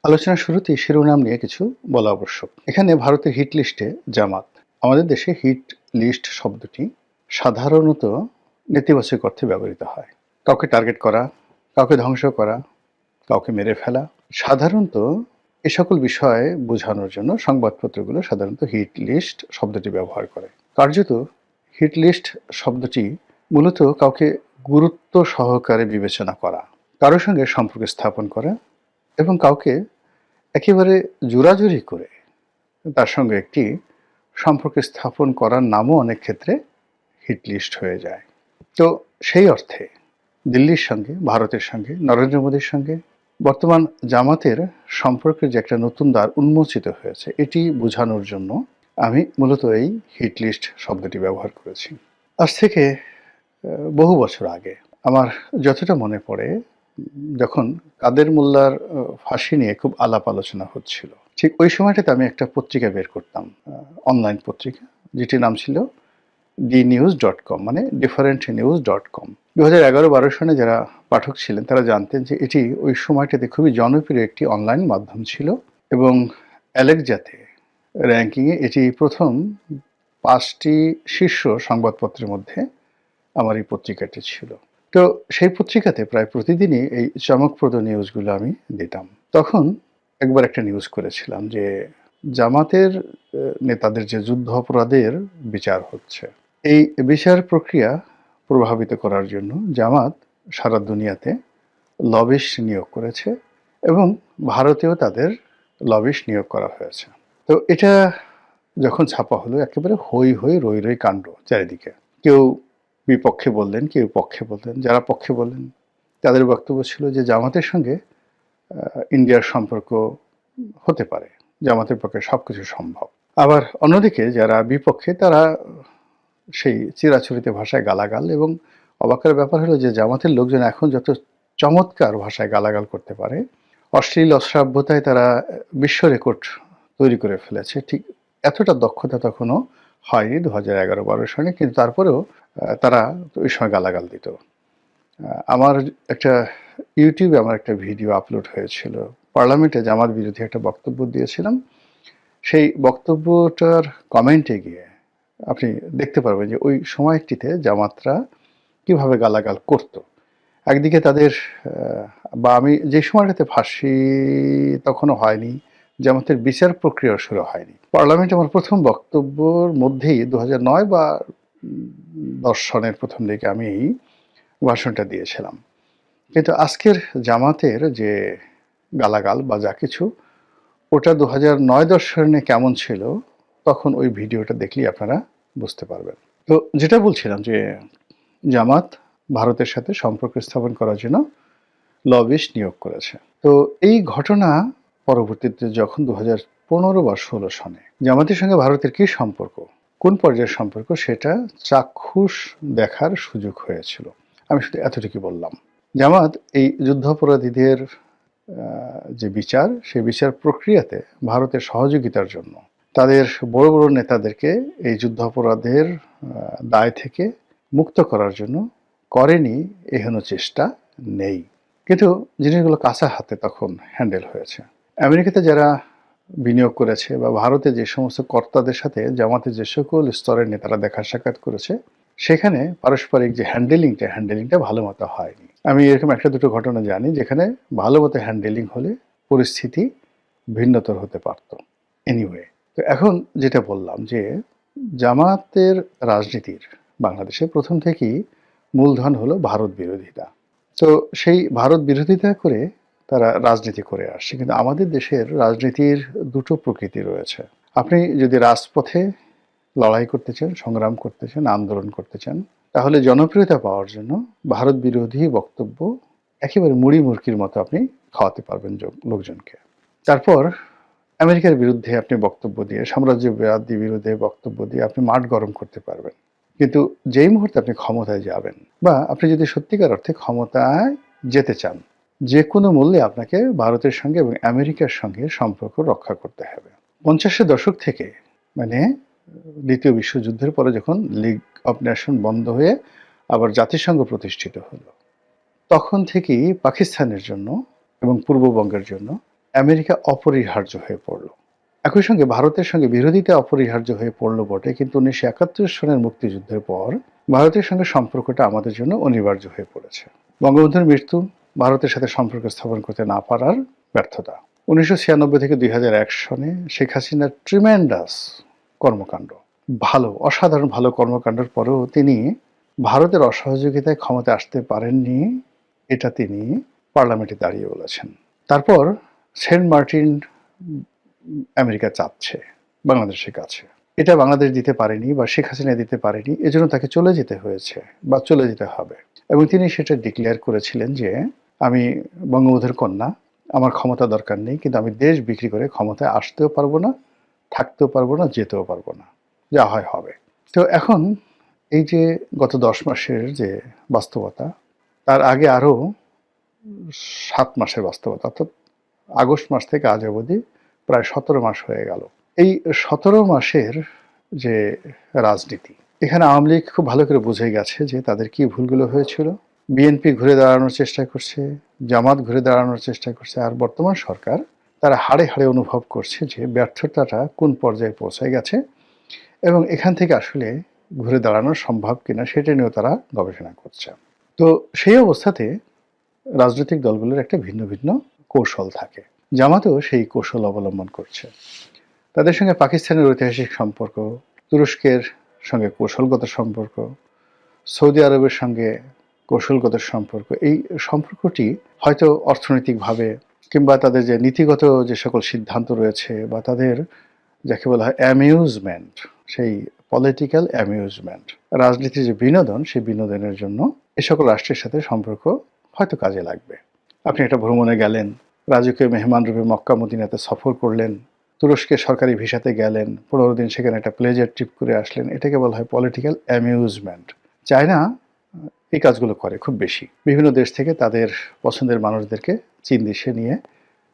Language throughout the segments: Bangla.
আলোচনার শুরুতেই শিরোনাম নিয়ে কিছু বলা আবশ্যক। এখানে ভারতের হিট লিস্টে জামাত। আমাদের দেশে হিট লিস্ট শব্দটি সাধারণত নেতিবাচক অর্থে ব্যবহৃত হয়। কাউকে টার্গেট করা, কাউকে ধ্বংস করা, কাউকে মেরে ফেলা। সাধারণত এ সকল বিষয় বোঝানোর জন্য সংবাদপত্রগুলো সাধারণত হিট লিস্ট শব্দটি ব্যবহার করে। কার্যত হিট লিস্ট শব্দটি মূলত কাউকে গুরুত্ব সহকারে বিবেচনা করা, কারোর সঙ্গে সম্পর্ক স্থাপন করা এবং কাউকে একেবারে জোরাজুরি করে তার সঙ্গে একটি সম্পর্ক স্থাপন করার নামও অনেক ক্ষেত্রে হিট লিস্ট হয়ে যায়। তো সেই অর্থে দিল্লির সঙ্গে, ভারতের সঙ্গে, নরেন্দ্র মোদীর সঙ্গে বর্তমান জামাতের সম্পর্কের যে একটা নতুন দ্বার উন্মোচিত হয়েছে, এটি বোঝানোর জন্য আমি মূলত এই হিট লিস্ট শব্দটি ব্যবহার করেছি। আজ থেকে বহু বছর আগে আমার যতটা মনে পড়ে, যখন কাদের মোল্লার ফাঁসি নিয়ে খুব আলাপ আলোচনা হচ্ছিল, ঠিক ওই সময়টাতে আমি একটা পত্রিকা বের করতাম, অনলাইন পত্রিকা, যেটির নাম ছিল dnews.com, মানে differentnews.com। 2011-12 সনে যারা পাঠক ছিলেন তারা জানতেন যে এটি ওই সময়টাতে খুবই জনপ্রিয় একটি অনলাইন মাধ্যম ছিল এবং অ্যালেক্সাতে র্যাঙ্কিংয়ে এটি প্রথম 5টি শীর্ষ সংবাদপত্রের মধ্যে আমার এই পত্রিকাটি ছিল। তো সেই পত্রিকাতে প্রায় প্রতিদিনই এই চমকপ্রদ নিউজগুলো আমি দিতাম। তখন একবার একটা নিউজ করেছিলাম যে জামাতের নেতাদের যে যুদ্ধ অপরাধের বিচার হচ্ছে, এই বিচার প্রক্রিয়া প্রভাবিত করার জন্য জামাত সারা দুনিয়াতে লবিস্ট নিয়োগ করেছে এবং ভারতেও তাদের লবিস্ট নিয়োগ করা হয়েছে। তো এটা যখন ছাপা হলো, একেবারে হই হই রই রই কাণ্ড চারিদিকে। কেউ বিপক্ষে বললেন, কেউ পক্ষে বললেন। যারা পক্ষে বললেন তাদের বক্তব্য ছিল যে জামাতের সঙ্গে ইন্ডিয়ার সম্পর্ক হতে পারে, জামাতের পক্ষে সবকিছু সম্ভব। আবার অন্যদিকে যারা বিপক্ষে তারা সেই চিরাচরিত ভাষায় গালাগাল, এবং অবাকের ব্যাপার হলো যে জামাতের লোকজন এখন যত চমৎকার ভাষায় গালাগাল করতে পারে, অশ্লীল অশ্রাব্যতায় তারা বিশ্ব রেকর্ড তৈরি করে ফেলেছে, ঠিক এতটা দক্ষতা তখনও হয়নি 2011-12 সনে। কিন্তু তারপরেও তারা ওই সময় গালাগাল দিত। আমার একটা ইউটিউবে আমার একটা ভিডিও আপলোড হয়েছিল, পার্লামেন্টে জামাত বিরোধী একটা বক্তব্য দিয়েছিলাম। সেই বক্তব্যটার কমেন্টে গিয়ে আপনি দেখতে পারবেন যে ওই সময়টিতে জামাতরা কিভাবে গালাগাল করত। একদিকে তাদের বা আমি যে সময়টাতে ফাঁসি তখনও হয়নি, জামাতের বিচার প্রক্রিয়া শুরু হয়নি, পার্লামেন্টে আমার প্রথম বক্তব্যর মধ্যেই 2009 বা 10 সনের প্রথম দিকে আমি ভাষণটা দিয়েছিলাম। কিন্তু আজকের জামাতের যে গালাগাল বা যা কিছু, ওটা 2009-10 সনে কেমন ছিল তখন ওই ভিডিওটা দেখলেই আপনারা বুঝতে পারবেন। তো যেটা বলছিলাম যে জামাত ভারতের সাথে সম্পর্ক স্থাপন করার জন্য লবিস্ট নিয়োগ করেছে। তো এই ঘটনা পরবর্তীতে যখন 2015 বা 16 সনে জামাতের সঙ্গে ভারতের কি সম্পর্ক, কোন পর্যায়ের সম্পর্ক, সেটা চাক্ষুষ দেখার সুযোগ হয়েছিল। আমি শুধু এতটুকু বললাম, জামাত এই যুদ্ধাপরাধীদের যে বিচার, সেই বিচার প্রক্রিয়াতে ভারতের সহযোগিতার জন্য তাদের বড় বড় নেতাদেরকে এই যুদ্ধাপরাধের দায় থেকে মুক্ত করার জন্য করেনি এহেন চেষ্টা নেই। কিন্তু জিনিসগুলো কাঁচা হাতে তখন হ্যান্ডেল হয়েছে। আমেরিকাতে যারা বিনিয়োগ করেছে বা ভারতে যে সমস্ত কর্তাদের সাথে জামাতের যে সকল স্তরের নেতারা দেখা সাক্ষাৎ করেছে, সেখানে পারস্পরিক যে হ্যান্ডেলিংটা ভালো মতো হয়নি। আমি এরকম একটা দুটো ঘটনা জানি যেখানে ভালো মতো হ্যান্ডেলিং হলে পরিস্থিতি ভিন্নতর হতে পারত। এনিওয়ে, তো এখন যেটা বললাম যে জামাতের রাজনীতির বাংলাদেশে প্রথম থেকেই মূলধন হলো ভারত বিরোধিতা। তো সেই ভারত বিরোধিতা করে তারা রাজনীতি করে আসছে। কিন্তু আমাদের দেশের রাজনীতির দুটো প্রকৃতি রয়েছে। আপনি যদি রাজপথে লড়াই করতে চান, সংগ্রাম করতে চান, আন্দোলন করতে চান, তাহলে জনপ্রিয়তা পাওয়ার জন্য ভারত বিরোধী বক্তব্য একেবারে মুড়ি মুরকির মতো আপনি খাওয়াতে পারবেন লোকজনকে। তারপর আমেরিকার বিরুদ্ধে আপনি বক্তব্য দিয়ে, সাম্রাজ্যবাদী বিরুদ্ধে বক্তব্য দিয়ে আপনি মাঠ গরম করতে পারবেন। কিন্তু যেই মুহূর্তে আপনি ক্ষমতায় যাবেন, বা আপনি যদি সত্যিকার অর্থে ক্ষমতায় যেতে চান, যে কোনো মূল্যে আপনাকে ভারতের সঙ্গে এবং আমেরিকার সঙ্গে সম্পর্ক রক্ষা করতে হবে। 50-এর দশক থেকে, মানে দ্বিতীয় বিশ্বযুদ্ধের পরে যখন লিগ অফ নেশন বন্ধ হয়ে আবার জাতিসংঘ প্রতিষ্ঠিত হলো, তখন থেকেই পাকিস্তানের জন্য এবং পূর্ববঙ্গের জন্য আমেরিকা অপরিহার্য হয়ে পড়ল। একই সঙ্গে ভারতের সঙ্গে বিরোধিতা অপরিহার্য হয়ে পড়ল বটে, কিন্তু 1971 সনের মুক্তিযুদ্ধের পর ভারতের সঙ্গে সম্পর্কটা আমাদের জন্য অনিবার্য হয়ে পড়েছে। বঙ্গবন্ধুর মৃত্যু, ভারতের সাথে সম্পর্ক স্থাপন করতে না পারার ব্যর্থতা, 1996 থেকে 2001 সনে শেখ হাসিনার ট্রিমেন্ডাস কর্মকাণ্ড, ভালো অসাধারণ ভালো কর্মকাণ্ডের পরেও তিনি ভারতের অসহযোগিতায় ক্ষমতা আসতে পারেননি, এটা তিনি পার্লামেন্টে দাঁড়িয়ে বলেছেন। তারপর সেন্ট মার্টিন আমেরিকা চাচ্ছে বাংলাদেশের কাছে, এটা বাংলাদেশ দিতে পারেনি বা শেখ হাসিনা দিতে পারেনি, এজন্য তাকে চলে যেতে হয়েছে বা চলে যেতে হবে। এবং তিনি সেটা ডিক্লেয়ার করেছিলেন যে আমি বঙ্গবন্ধুর কন্যা, আমার ক্ষমতা দরকার নেই, কিন্তু আমি দেশ বিক্রি করে ক্ষমতায় আসতেও পারবো না, থাকতেও পারবো না, যেতেও পারবো না, যা হয় হবে। তো এখন এই যে গত 10 মাসের যে বাস্তবতা, তার আগে আরো 7 মাসের বাস্তবতা, অর্থাৎ আগস্ট মাস থেকে আজ অবধি প্রায় 17 মাস হয়ে গেল। এই 17 মাসের যে রাজনীতি, এখানে আওয়ামী লীগ খুব ভালো করে বুঝে গেছে যে তাদের কি ভুলগুলো হয়েছিল। বিএনপি ঘুরে দাঁড়ানোর চেষ্টা করছে, জামাত ঘুরে দাঁড়ানোর চেষ্টা করছে, আর বর্তমান সরকার তারা হাড়ে হাড়ে অনুভব করছে যে ব্যর্থতাটা কোন পর্যায়ে পৌঁছে গেছে এবং এখান থেকে আসলে ঘুরে দাঁড়ানো সম্ভব কিনা সেটা নিয়েও তারা গবেষণা করছে। তো সেই অবস্থাতে রাজনৈতিক দলগুলোর একটা ভিন্ন ভিন্ন কৌশল থাকে। জামাতও সেই কৌশল অবলম্বন করছে। তাদের সঙ্গে পাকিস্তানের ঐতিহাসিক সম্পর্ক, তুরস্কের সঙ্গে কৌশলগত সম্পর্ক, সৌদি আরবের সঙ্গে কৌশলগত সম্পর্ক, এই সম্পর্কটি হয়তো অর্থনৈতিকভাবে কিংবা তাদের যে নীতিগত যে সকল সিদ্ধান্ত রয়েছে বা তাদের যাকে বলা হয় অ্যামিউজমেন্ট, সেই পলিটিক্যাল অ্যামিউজমেন্ট, রাজনীতির যে বিনোদন, সেই বিনোদনের জন্য এ সকল রাষ্ট্রের সাথে সম্পর্ক হয়তো কাজে লাগবে। আপনি একটা ভ্রমণে গেলেন, রাজকীয় মেহমান রূপে মক্কা মদিনাতে সফর করলেন, তুরস্কের সরকারি ভিসাতে গেলেন, 15 দিন সেখানে একটা প্লেজার ট্রিপ করে আসলেন, এটাকে বলা হয় পলিটিক্যাল অ্যামিউজমেন্ট। চায়না এই কাজগুলো করে খুব বেশি। বিভিন্ন দেশ থেকে তাদের পছন্দের মানুষদেরকে চীন দেশে নিয়ে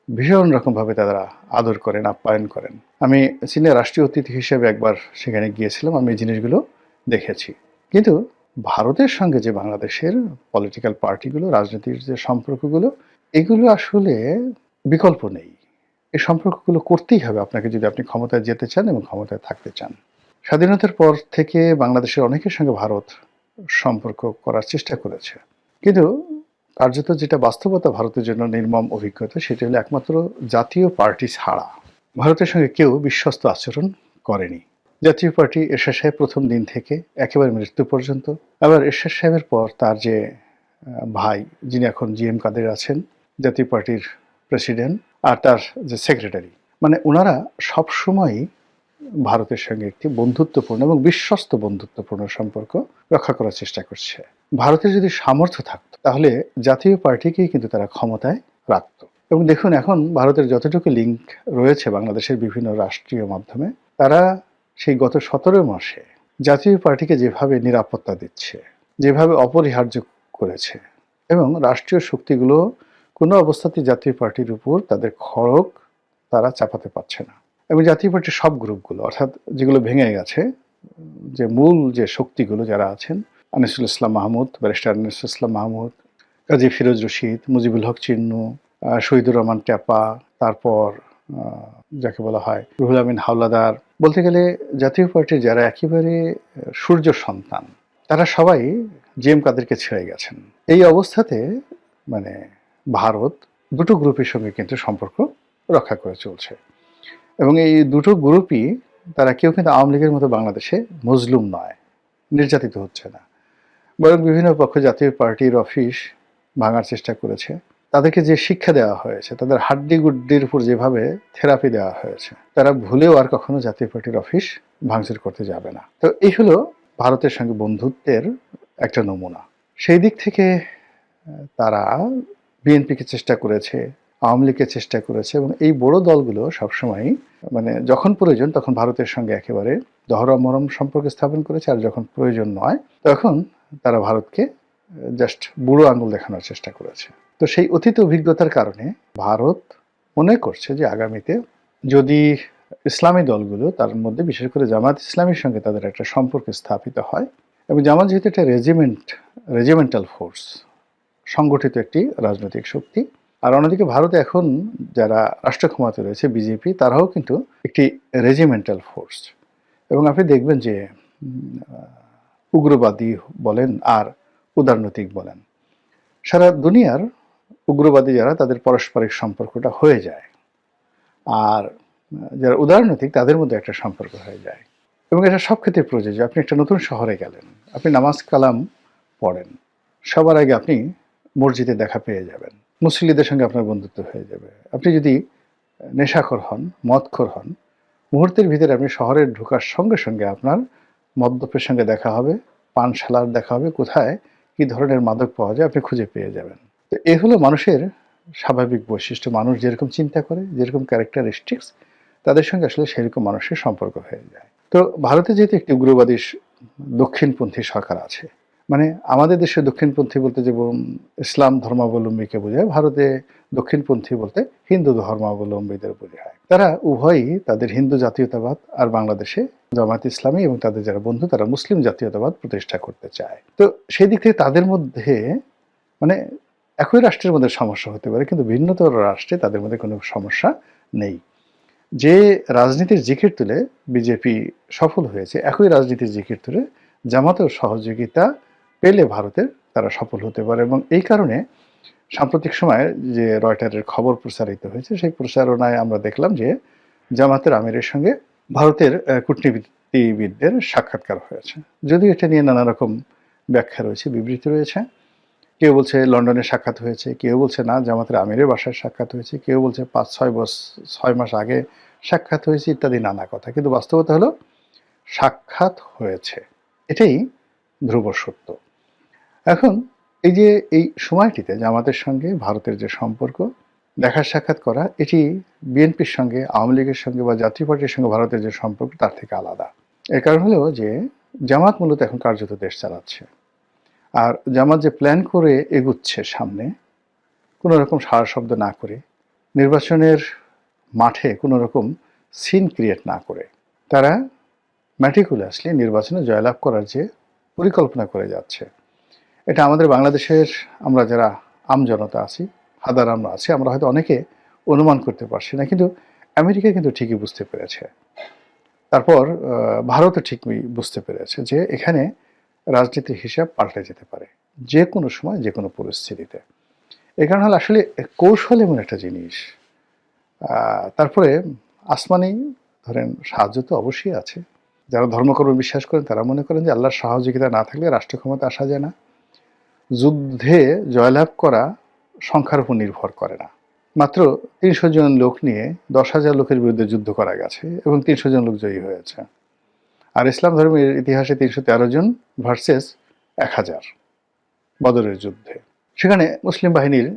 ভীষণ রকমভাবে তারা আদর করেন, আপ্যায়ন করেন। আমি চীনের রাষ্ট্রীয় অতিথি হিসেবে একবার সেখানে গিয়েছিলাম, আমি এই জিনিসগুলো দেখেছি। কিন্তু ভারতের সঙ্গে যে বাংলাদেশের পলিটিক্যাল পার্টিগুলো, রাজনীতির যে সম্পর্কগুলো, এগুলো আসলে বিকল্প নেই। এই সম্পর্কগুলো করতেই হবে আপনাকে যদি আপনি ক্ষমতায় যেতে চান এবং ক্ষমতায় থাকতে চান। স্বাধীনতার পর থেকে বাংলাদেশের অনেকের সঙ্গে ভারত সম্পর্ক করার চেষ্টা করেছে, কিন্তু কার্যত যেটা বাস্তবতা ভারতের জন্য নির্মম অভিজ্ঞতা, সেটা হলো একমাত্র জাতীয় পার্টি ছাড়া ভারতের সঙ্গে কেউ বিশ্বস্ত আচরণ করেনি। জাতীয় পার্টি এরশাদ সাহেব প্রথম দিন থেকে একেবারে মৃত্যু পর্যন্ত, আবার এরশাদ সাহেবের পর তার যে ভাই, যিনি এখন জিএম কাদের আছেন, জাতীয় পার্টির প্রেসিডেন্ট, আর তার যে সেক্রেটারি, মানে ওনারা সবসময়ই ভারতের সঙ্গে একটি বন্ধুত্বপূর্ণ এবং বিশ্বস্ত বন্ধুত্বপূর্ণ সম্পর্ক রক্ষা করার চেষ্টা করছে। ভারতের যদি সামর্থ্য থাকতো তাহলে জাতীয় পার্টিকেই কিন্তু তারা ক্ষমতায় রাখতো। এবং দেখুন এখন ভারতের যতটুকু লিঙ্ক রয়েছে বাংলাদেশের বিভিন্ন রাষ্ট্রীয় মাধ্যমে, তারা সেই গত 17 মাসে জাতীয় পার্টিকে যেভাবে নিরাপত্তা দিচ্ছে, যেভাবে অপরিহার্য করেছে, এবং রাষ্ট্রীয় শক্তিগুলো কোনো অবস্থাতেই জাতীয় পার্টির উপর তাদের খড়গ তারা চাপাতে পারছে না। এবং জাতীয় পার্টির সব গ্রুপগুলো, অর্থাৎ যেগুলো ভেঙে গেছে, যে মূল যে শক্তিগুলো যারা আছেন, আনিসুল ইসলাম মাহমুদ, ব্যারিস্টার আনিসুল ইসলাম মাহমুদ, কাজী ফিরোজ রশিদ, মুজিবুল হক চিন্নু, শহীদুর রহমান ট্যাপা, তারপর যাকে বলা হয় রুহুল আমিন হাওলাদার, বলতে গেলে জাতীয় পার্টির যারা একেবারে সূর্য সন্তান, তারা সবাই জিএম কাদেরকে ছেড়ে গেছেন। এই অবস্থাতে মানে ভারত দুটো গ্রুপের সঙ্গে কিন্তু সম্পর্ক রক্ষা করে চলছে, এবং এই দুটো গ্রুপই তারা কেউ কিন্তু আওয়ামী লীগের মতো বাংলাদেশে মজলুম নয়, নির্যাতিত হচ্ছে না, বরং বিভিন্ন পক্ষ জাতীয় পার্টির অফিস ভাঙার চেষ্টা করেছে। তাদেরকে যে শিক্ষা দেওয়া হয়েছে, তাদের হাড্ডি গুড্ডির উপর যেভাবে থেরাপি দেওয়া হয়েছে, তারা ভুলেও আর কখনো জাতীয় পার্টির অফিস ভাঙচুর করতে যাবে না। তো এই হলো ভারতের সঙ্গে বন্ধুত্বের একটা নমুনা। সেই দিক থেকে তারা বিএনপিকে চেষ্টা করেছে, আওয়ামী লীগকে চেষ্টা করেছে, এবং এই বড় দলগুলো সবসময় মানে যখন প্রয়োজন তখন ভারতের সঙ্গে একেবারে দহরমরম সম্পর্ক স্থাপন করেছে, আর যখন প্রয়োজন নয় তখন তারা ভারতকে জাস্ট বুড়ো আঙুল দেখানোর চেষ্টা করেছে। তো সেই অতীত অভিজ্ঞতার কারণে ভারত মনে করছে যে আগামীতে যদি ইসলামী দলগুলো, তার মধ্যে বিশেষ করে জামাত ইসলামীর সঙ্গে তাদের একটা সম্পর্ক স্থাপিত হয়, এবং জামাত যেহেতু একটা রেজিমেন্টাল ফোর্স, সংগঠিত একটি রাজনৈতিক শক্তি, আর অন্যদিকে ভারতে এখন যারা রাষ্ট্র ক্ষমতায় রয়েছে বিজেপি, তারাও কিন্তু একটি রেজিমেন্টাল ফোর্স। এবং আপনি দেখবেন যে উগ্রবাদী বলেন আর উদারনৈতিক বলেন, সারা দুনিয়ার উগ্রবাদী যারা, তাদের পারস্পরিক সম্পর্কটা হয়ে যায়, আর যারা উদারনৈতিক তাদের মধ্যে একটা সম্পর্ক হয়ে যায়। এবং এটা সব ক্ষেত্রে প্রযোজ্য। আপনি একটা নতুন শহরে গেলেন, আপনি নামাজ কালাম পড়েন, সবার আগে আপনি মসজিদে দেখা পেয়ে যাবেন, মুসল্লিদের সঙ্গে আপনার বন্ধুত্ব হয়ে যাবে। আপনি যদি নেশাখোর হন, মদখোর হন, মুহূর্তের ভিতরে আপনি শহরে ঢোকার সঙ্গে সঙ্গে আপনার মদ্যপের সঙ্গে দেখা হবে, পানশালার দেখা হবে, কোথায় কি ধরনের মাদক পাওয়া যায় আপনি খুঁজে পেয়ে যাবেন। তো এ হলো মানুষের স্বাভাবিক বৈশিষ্ট্য। মানুষ যেরকম চিন্তা করে, যেরকম ক্যারেক্টারিস্টিক্স, তাদের সঙ্গে আসলে সেরকম মানুষের সম্পর্ক হয়ে যায়। তো ভারতে যেহেতু একটি উগ্রবাদী দক্ষিণপন্থী সরকার আছে, মানে আমাদের দেশে দক্ষিণপন্থী বলতে যেমন ইসলাম ধর্মাবলম্বীকে বোঝায়, ভারতে দক্ষিণপন্থী বলতে হিন্দু ধর্মাবলম্বীদের বোঝায়। তারা উভয়ই তাদের হিন্দু জাতীয়তাবাদ আর বাংলাদেশে জামায়াত ইসলামী এবং তাদের যারা বন্ধু তারা মুসলিম জাতীয়তাবাদ প্রতিষ্ঠা করতে চায়। তো সেই দিক থেকে তাদের মধ্যে মানে একই রাষ্ট্রের মধ্যে সমস্যা হতে পারে, কিন্তু ভিন্নতর রাষ্ট্রে তাদের মধ্যে কোনো সমস্যা নেই। যে রাজনীতির জিকির তুলে বিজেপি সফল হয়েছে, একই রাজনীতির জিকির তুলে জামাতেও সহযোগিতা পেলে ভারতের তারা সফল হতে পারে। এবং এই কারণে সাম্প্রতিক সময়ে যে রয়টারের খবর প্রচারিত হয়েছে, সেই প্রচারণায় আমরা দেখলাম যে জামাতের আমিরের সঙ্গে ভারতের কূটনীতিবিদদের সাক্ষাৎকার হয়েছে। যদিও এটা নিয়ে নানা রকম ব্যাখ্যা রয়েছে, বিবৃতি রয়েছে। কেউ বলছে লন্ডনে সাক্ষাৎ হয়েছে, কেউ বলছে না জামাতের আমিরের বাসায় সাক্ষাৎ হয়েছে, কেউ বলছে 5-6 মাস আগে সাক্ষাৎ হয়েছে, ইত্যাদি নানা কথা। কিন্তু বাস্তবতা হলো সাক্ষাৎ হয়েছে, এটাই ধ্রুব সত্য। এখন এই যে এই সময়টিতে জামাতের সঙ্গে ভারতের যে সম্পর্ক, দেখা সাক্ষাৎ করা, এটি বিএনপির সঙ্গে, আওয়ামী লীগের সঙ্গে বা জাতীয় পার্টির সঙ্গে ভারতের যে সম্পর্ক তার থেকে আলাদা। এর কারণ হলো যে জামাত মূলত এখন কার্যত দেশ চালাচ্ছে, আর জামাত যে প্ল্যান করে এগুচ্ছে সামনে, কোনো রকম সাড়া শব্দ না করে, নির্বাচনের মাঠে কোনো রকম সিন ক্রিয়েট না করে, তারা ম্যাটিকুলাসলি নির্বাচনে জয়লাভ করার যে পরিকল্পনা করে যাচ্ছে, এটা আমাদের বাংলাদেশের আমরা যারা আমজনতা আছি, হাজার আমরা আছি, আমরা হয়তো অনেকে অনুমান করতে পারছি না, কিন্তু আমেরিকা কিন্তু ঠিকই বুঝতে পেরেছে। তারপর ভারতও ঠিকই বুঝতে পেরেছে যে এখানে রাজনীতির হিসাব পাল্টে যেতে পারে যে কোনো সময়, যে কোনো পরিস্থিতিতে। এই কারণে হলো আসলে কৌশল এমন একটা জিনিস। তারপরে আসমানি ধরেন সাহায্য তো অবশ্যই আছে। যারা ধর্মকর্মে বিশ্বাস করেন তারা মনে করেন যে আল্লাহর সহযোগিতা না থাকলে রাষ্ট্র ক্ষমতা আসা যায় না। যুদ্ধে জয়লাভ করা সংখ্যার উপর নির্ভর করে না। মাত্র ৩০০ জন লোক নিয়ে ১০,০০০ লোকের বিরুদ্ধে যুদ্ধ করা গেছে এবং ৩০০ জন লোক জয়ী হয়েছে। আর ইসলাম ধর্মের ইতিহাসে ৩১৩ জন ভার্সেস ১,০০০ বদরের যুদ্ধে। সেখানে মুসলিম বাহিনীর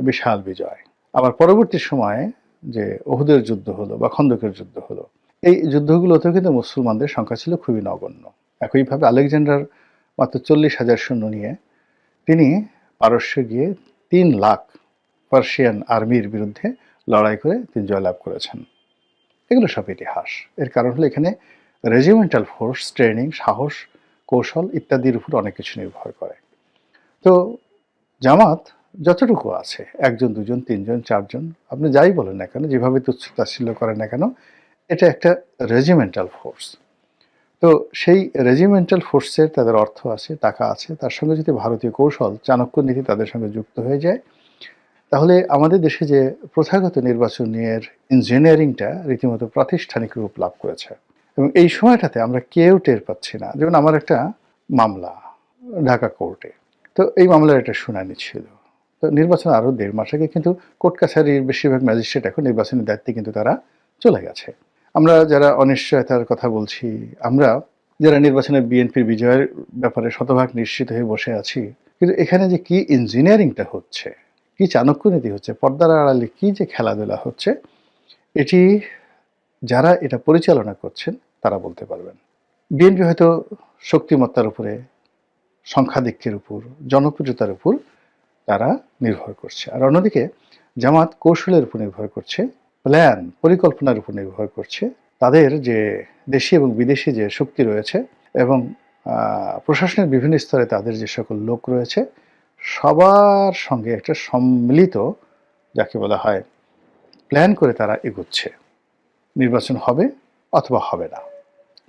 বিশাল বিজয়। আবার পরবর্তী সময়ে যে উহুদের যুদ্ধ হলো বা খন্দকের যুদ্ধ হলো, এই যুদ্ধগুলোতেও কিন্তু মুসলমানদের সংখ্যা ছিল খুবই নগণ্য। একইভাবে আলেকজান্ডার মাত্র ৪০,০০০ সৈন্য নিয়ে তিনি পারস্যে গিয়ে ৩ লাখ পার্সিয়ান আর্মির বিরুদ্ধে লড়াই করে তিনি জয়লাভ করেছেন। এগুলো সব ইতিহাস। এর কারণ হলো এখানে রেজিমেন্টাল ফোর্স, ট্রেনিং, সাহস, কৌশল ইত্যাদির উপর অনেক কিছু নির্ভর করে। তো জামাত যতটুকু আছে, ১ জন, ২ জন, ৩ জন, ৪ জন, আপনি যাই বলেন না কেন, যেভাবে তুচ্ছ-তাচ্ছিল্য করেন না কেন, এটা একটা রেজিমেন্টাল ফোর্স। তো সেই রেজিমেন্টাল ফোর্সের তাদের অর্থ আছে, টাকা আছে, তার সঙ্গে যদি ভারতীয় কৌশল, চাণক্য নীতি তাদের সঙ্গে যুক্ত হয়ে যায়, তাহলে আমাদের দেশে যে প্রথাগত নির্বাচনের ইঞ্জিনিয়ারিংটা রীতিমতো প্রাতিষ্ঠানিক রূপ লাভ করেছে। এবং এই সময়টাতে আমরা কেউ টের পাচ্ছি না। যেমন আমার একটা মামলা ঢাকা কোর্টে, তো এই মামলার একটা শুনানি ছিল। তো নির্বাচন আরও ১.৫ মাস আগে, কিন্তু কোর্ট কাছারির বেশিরভাগ ম্যাজিস্ট্রেট এখন নির্বাচনের দায়িত্বে কিন্তু তারা চলে গেছে। আমরা যারা অনিশ্চয়তার কথা বলছি, আমরা যারা নির্বাচনে বিএনপির বিজয়ের ব্যাপারে শতভাগ নিশ্চিত হয়ে বসে আছি, কিন্তু এখানে যে কি ইঞ্জিনিয়ারিংটা হচ্ছে, কি চাণক্য নীতি হচ্ছে, পর্দার আড়ালে কি যে খেলাধুলা হচ্ছে, এটি যারা এটা পরিচালনা করছেন তারা বলতে পারবেন। বিএনপি হয়তো শক্তিমত্তার উপরে, সংখ্যাধিক্যের উপর, জনপ্রিয়তার উপর তারা নির্ভর করছে। আর অন্যদিকে জামাত কৌশলের উপর নির্ভর করছে, প্ল্যান, পরিকল্পনার উপর নির্ভর করছে। তাদের যে দেশি এবং বিদেশি যে শক্তি রয়েছে এবং প্রশাসনের বিভিন্ন স্তরে তাদের যে সকল লোক রয়েছে, সবার সঙ্গে একটা সম্মিলিত যাকে বলা হয় প্ল্যান করে তারা এগোচ্ছে, নির্বাচন হবে অথবা হবে না।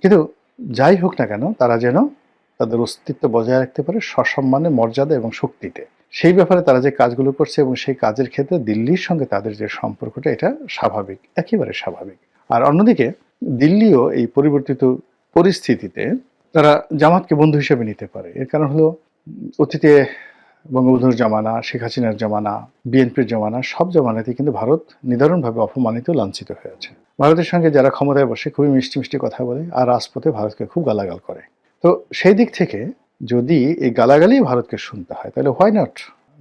কিন্তু যাই হোক না কেন তারা যেন তাদের অস্তিত্ব বজায় রাখতে পারে সসম্মানে, মর্যাদা এবং শক্তিতে। সেই ব্যাপারে তারা যে কাজগুলো করছে এবং সেই কাজের ক্ষেত্রে দিল্লির সঙ্গে তাদের যে সম্পর্কটা, এটা স্বাভাবিক, একেবারে স্বাভাবিক। আর অন্যদিকে দিল্লিও এই পরিবর্তিত পরিস্থিতিতে তারা জামাতকে বন্ধু হিসেবে নিতে পারে। এর কারণ হলো অতীতে বঙ্গবন্ধুর জামানা, শেখ হাসিনার জামানা, বিএনপির জামানা, সব জামানাতেই কিন্তু ভারত নিদারুণভাবে অপমানিত, লাঞ্ছিত হয়েছে। ভারতের সঙ্গে যারা ক্ষমতায় বসে খুবই মিষ্টি মিষ্টি কথা বলে আর রাজপথে ভারতকে খুব গালাগাল করে। তো সেই দিক থেকে যদি এই গালাগালি ভারতকে শুনতে হয় তাহলে হোয়াই নট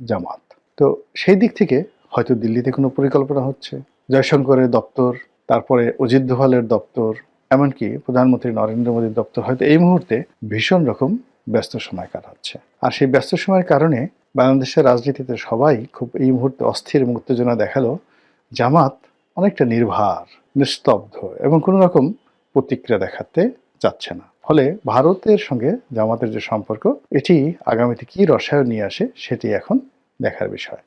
জামাত। তো সেই দিক থেকে হয়তো দিল্লিতে কোনো পরিকল্পনা হচ্ছে, জয়শঙ্করের দপ্তর, তারপরে অজিত দোভালের দপ্তর, এমনকি প্রধানমন্ত্রী নরেন্দ্র মোদীর দপ্তর হয়তো এই মুহূর্তে ভীষণ রকম ব্যস্ত সময় কাটাচ্ছে। আর সেই ব্যস্ত সময়ের কারণে বাংলাদেশের রাজনীতিতে সবাই খুব এই মুহূর্তে অস্থির এবং উত্তেজনা দেখালো। জামাত অনেকটা নির্ভার, নিস্তব্ধ এবং কোনো রকম প্রতিক্রিয়া দেখাতে চাচ্ছে না। ফলে ভারতের সঙ্গে জামাতের যে সম্পর্ক, এটি আগামীতে কি রসায়ন নিয়ে আসে সেটি এখন দেখার বিষয়।